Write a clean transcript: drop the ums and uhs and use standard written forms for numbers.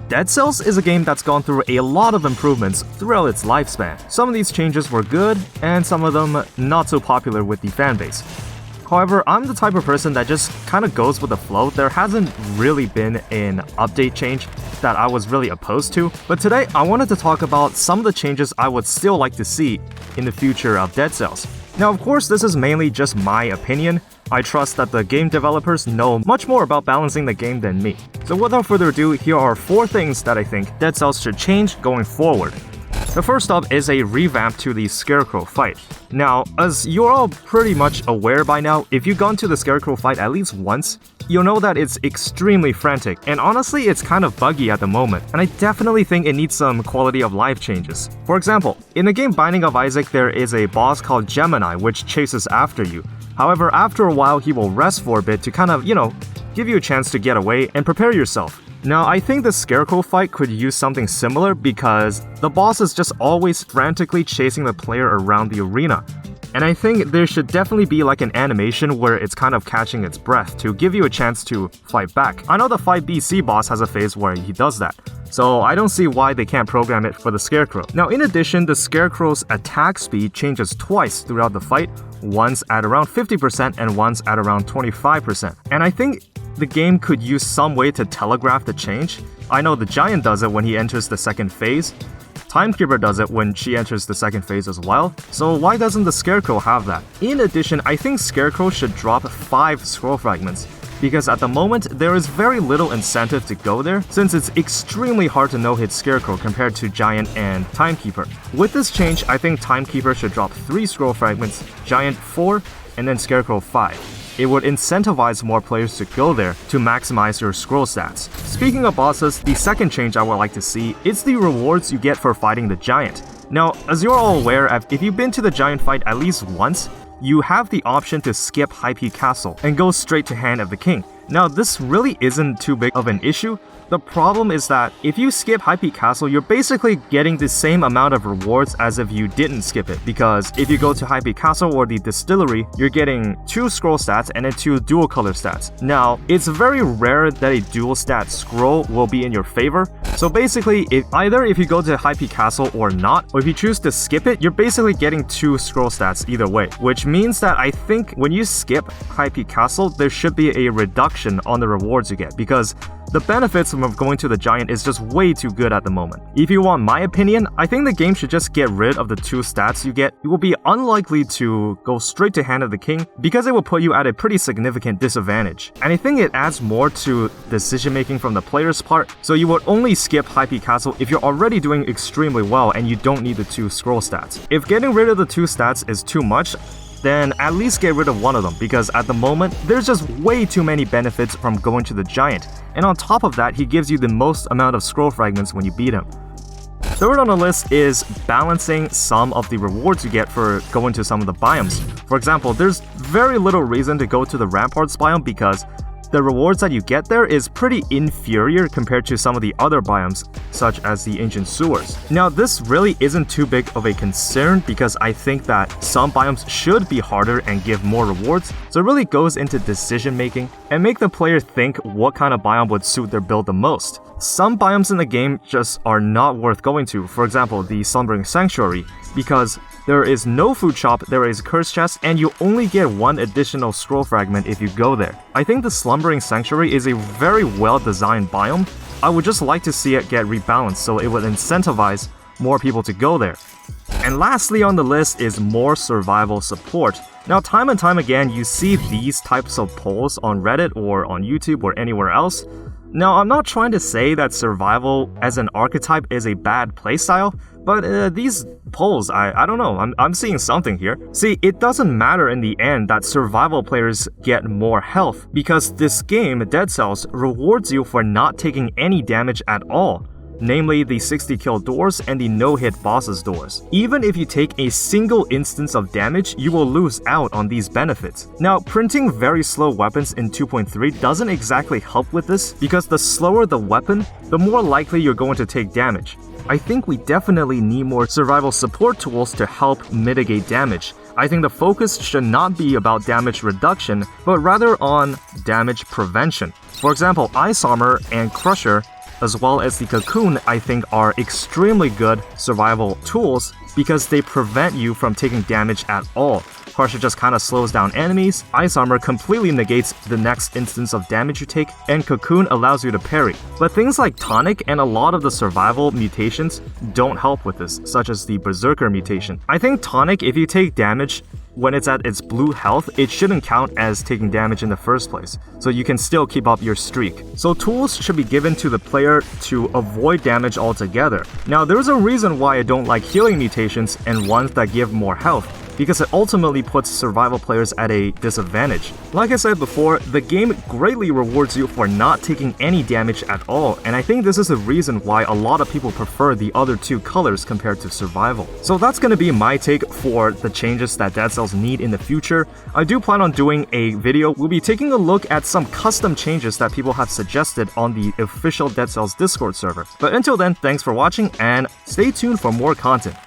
Dead Cells is a game that's gone through a lot of improvements throughout its lifespan. Some of these changes were good, and some of them not so popular with the fanbase. However, I'm the type of person that just kind of goes with the flow. There hasn't really been an update change that I was really opposed to, but today I wanted to talk about some of the changes I would still like to see in the future of Dead Cells. Now, of course, this is mainly just my opinion. I trust that the game developers know much more about balancing the game than me. So without further ado, here are 4 things that I think Dead Cells should change going forward. The first up is a revamp to the Scarecrow Fight. Now, as you're all pretty much aware by now, if you've gone to the Scarecrow Fight at least once, you'll know that it's extremely frantic, and honestly, it's kind of buggy at the moment, and I definitely think it needs some quality of life changes. For example, in the game Binding of Isaac, there is a boss called Gemini which chases after you. However, after a while, he will rest for a bit to kind of, give you a chance to get away and prepare yourself. Now, I think the Scarecrow Fight could use something similar because the boss is just always frantically chasing the player around the arena. And I think there should definitely be like an animation where it's kind of catching its breath to give you a chance to fight back. I know the 5BC boss has a phase where he does that, so I don't see why they can't program it for the Scarecrow. Now, in addition, the Scarecrow's attack speed changes twice throughout the fight, once at around 50% and once at around 25%. And I think the game could use some way to telegraph the change. I know the Giant does it when he enters the second phase. Timekeeper does it when she enters the second phase as well, so why doesn't the Scarecrow have that? In addition, I think Scarecrow should drop 5 scroll fragments, because at the moment, there is very little incentive to go there, since it's extremely hard to no-hit Scarecrow compared to Giant and Timekeeper. With this change, I think Timekeeper should drop 3 scroll fragments, Giant 4, and then Scarecrow 5. It would incentivize more players to go there to maximize your scroll stats. Speaking of bosses, the second change I would like to see is the rewards you get for fighting the Giant. Now, as you're all aware, if you've been to the Giant fight at least once, you have the option to skip High Peak Castle and go straight to Hand of the King. Now, this really isn't too big of an issue. The problem is that if you skip High Peak Castle, you're basically getting the same amount of rewards as if you didn't skip it, because if you go to High Peak Castle or the Distillery, you're getting 2 scroll stats and then 2 dual color stats. Now, it's very rare that a dual stat scroll will be in your favor, so basically, if you go to High Peak Castle or not, or if you choose to skip it, you're basically getting 2 scroll stats either way, which means that I think when you skip High Peak Castle, there should be a reduction on the rewards you get, because the benefits of going to the Giant is just way too good at the moment. If you want my opinion, I think the game should just get rid of the 2 stats you get. You will be unlikely to go straight to Hand of the King because it will put you at a pretty significant disadvantage. And I think it adds more to decision making from the player's part, so you would only skip High Peak Castle if you're already doing extremely well and you don't need the 2 scroll stats. If getting rid of the 2 stats is too much, then at least get rid of one of them, because at the moment, there's just way too many benefits from going to the Giant. And on top of that, he gives you the most amount of scroll fragments when you beat him. Third on the list is balancing some of the rewards you get for going to some of the biomes. For example, there's very little reason to go to the Ramparts biome because the rewards that you get there is pretty inferior compared to some of the other biomes, such as the Ancient Sewers. Now, this really isn't too big of a concern because I think that some biomes should be harder and give more rewards, so it really goes into decision making and make the player think what kind of biome would suit their build the most. Some biomes in the game just are not worth going to, for example, the Slumbering Sanctuary, because there is no food shop, there is curse chest, and you only get 1 additional scroll fragment if you go there. I think the Slumbering Sanctuary is a very well-designed biome. I would just like to see it get rebalanced so it would incentivize more people to go there. And lastly on the list is more survival support. Now, time and time again, you see these types of polls on Reddit or on YouTube or anywhere else. Now, I'm not trying to say that survival as an archetype is a bad playstyle, but these polls, I don't know, I'm seeing something here. See, it doesn't matter in the end that survival players get more health, because this game, Dead Cells, rewards you for not taking any damage at all. Namely the 60 kill doors and the no-hit bosses doors. Even if you take a single instance of damage, you will lose out on these benefits. Now, printing very slow weapons in 2.3 doesn't exactly help with this, because the slower the weapon, the more likely you're going to take damage. I think we definitely need more survival support tools to help mitigate damage. I think the focus should not be about damage reduction, but rather on damage prevention. For example, Ice Armor and Crusher as well as the Cocoon, I think are extremely good survival tools because they prevent you from taking damage at all. Harsher just kinda slows down enemies, Ice Armor completely negates the next instance of damage you take, and Cocoon allows you to parry. But things like Tonic and a lot of the survival mutations don't help with this, such as the Berserker mutation. I think Tonic, if you take damage when it's at its blue health, it shouldn't count as taking damage in the first place, so you can still keep up your streak. So tools should be given to the player to avoid damage altogether. Now there's a reason why I don't like healing mutations and ones that give more health, because it ultimately puts survival players at a disadvantage. Like I said before, the game greatly rewards you for not taking any damage at all, and I think this is the reason why a lot of people prefer the other two colors compared to survival. So that's gonna be my take for the changes that Dead Cells need in the future. I do plan on doing a video. We'll be taking a look at some custom changes that people have suggested on the official Dead Cells Discord server. But until then, thanks for watching and stay tuned for more content.